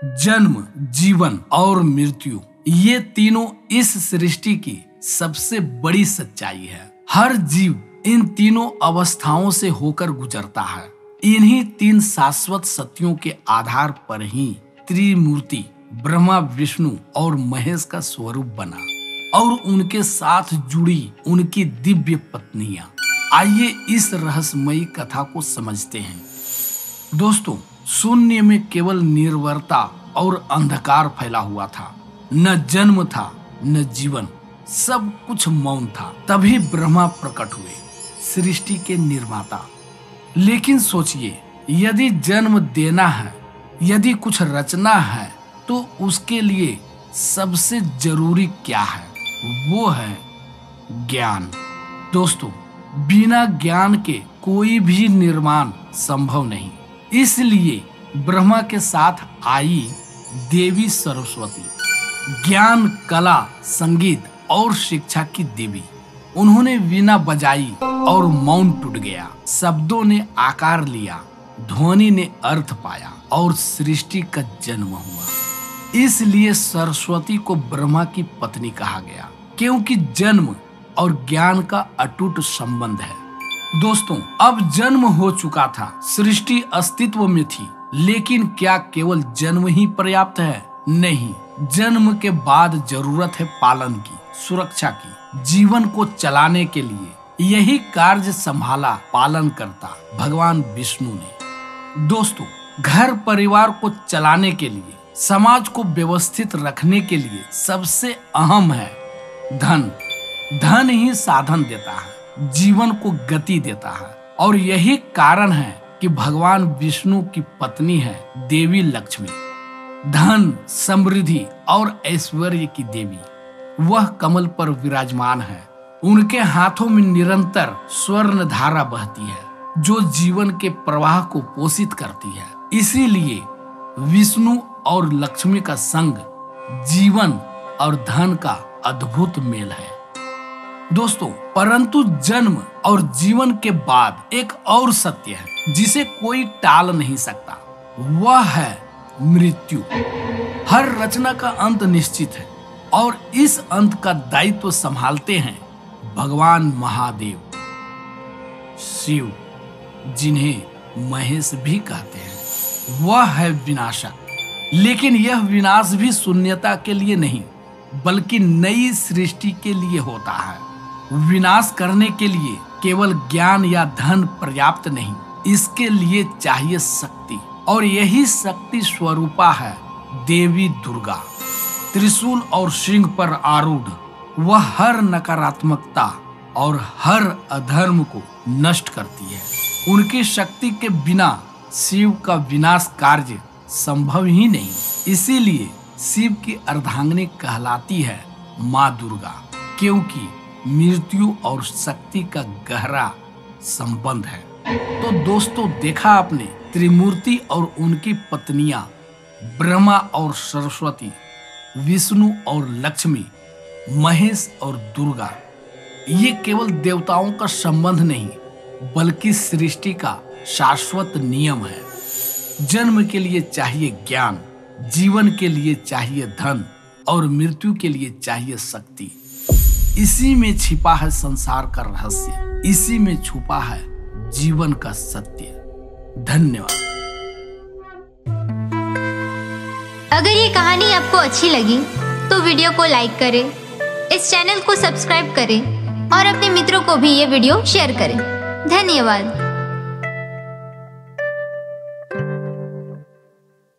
जन्म, जीवन और मृत्यु, ये तीनों इस सृष्टि की सबसे बड़ी सच्चाई है। हर जीव इन तीनों अवस्थाओं से होकर गुजरता है। इन्हीं तीन शाश्वत सत्यों के आधार पर ही त्रिमूर्ति ब्रह्मा, विष्णु और महेश का स्वरूप बना और उनके साथ जुड़ी उनकी दिव्य पत्नियां। आइए इस रहस्यमयी कथा को समझते हैं। दोस्तों, शून्य में केवल निर्वरता और अंधकार फैला हुआ था। न जन्म था न जीवन, सब कुछ मौन था। तभी ब्रह्मा प्रकट हुए, सृष्टि के निर्माता। लेकिन सोचिए, यदि जन्म देना है, यदि कुछ रचना है, तो उसके लिए सबसे जरूरी क्या है? वो है ज्ञान। दोस्तों, बिना ज्ञान के कोई भी निर्माण संभव नहीं। इसलिए ब्रह्मा के साथ आई देवी सरस्वती, ज्ञान, कला, संगीत और शिक्षा की देवी। उन्होंने वीणा बजाई और मौन टूट गया। शब्दों ने आकार लिया, ध्वनि ने अर्थ पाया और सृष्टि का जन्म हुआ। इसलिए सरस्वती को ब्रह्मा की पत्नी कहा गया, क्योंकि जन्म और ज्ञान का अटूट संबंध है। दोस्तों, अब जन्म हो चुका था, सृष्टि अस्तित्व में थी। लेकिन क्या केवल जन्म ही पर्याप्त है? नहीं, जन्म के बाद जरूरत है पालन की, सुरक्षा की। जीवन को चलाने के लिए यही कार्य संभाला पालन करता भगवान विष्णु ने। दोस्तों, घर परिवार को चलाने के लिए, समाज को व्यवस्थित रखने के लिए सबसे अहम है धन। धन ही साधन देता है, जीवन को गति देता है। और यही कारण है कि भगवान विष्णु की पत्नी है देवी लक्ष्मी, धन, समृद्धि और ऐश्वर्य की देवी। वह कमल पर विराजमान है। उनके हाथों में निरंतर स्वर्ण धारा बहती है, जो जीवन के प्रवाह को पोषित करती है। इसीलिए विष्णु और लक्ष्मी का संग जीवन और धन का अद्भुत मेल है। दोस्तों, परंतु जन्म और जीवन के बाद एक और सत्य है जिसे कोई टाल नहीं सकता। वह है मृत्यु। हर रचना का अंत निश्चित है और इस अंत का दायित्व संभालते हैं भगवान महादेव, शिव, जिन्हें महेश भी कहते हैं। वह है विनाशक। लेकिन यह विनाश भी शून्यता के लिए नहीं, बल्कि नई सृष्टि के लिए होता है। विनाश करने के लिए केवल ज्ञान या धन पर्याप्त नहीं, इसके लिए चाहिए शक्ति। और यही शक्ति स्वरूपा है देवी दुर्गा। त्रिशूल और सिंह पर आरूढ़ वह हर नकारात्मकता और हर अधर्म को नष्ट करती है। उनकी शक्ति के बिना शिव का विनाश कार्य संभव ही नहीं। इसीलिए शिव की अर्धांगिनी कहलाती है माँ दुर्गा, क्योंकि मृत्यु और शक्ति का गहरा संबंध है। तो दोस्तों, देखा आपने, त्रिमूर्ति और उनकी पत्नियां ब्रह्मा और सरस्वती, विष्णु और लक्ष्मी, महेश और दुर्गा, ये केवल देवताओं का संबंध नहीं, बल्कि सृष्टि का शाश्वत नियम है। जन्म के लिए चाहिए ज्ञान, जीवन के लिए चाहिए धन और मृत्यु के लिए चाहिए शक्ति। इसी में छिपा है संसार का रहस्य, इसी में छुपा है जीवन का सत्य। धन्यवाद। अगर ये कहानी आपको अच्छी लगी तो वीडियो को लाइक करें, इस चैनल को सब्सक्राइब करें और अपने मित्रों को भी ये वीडियो शेयर करें। धन्यवाद।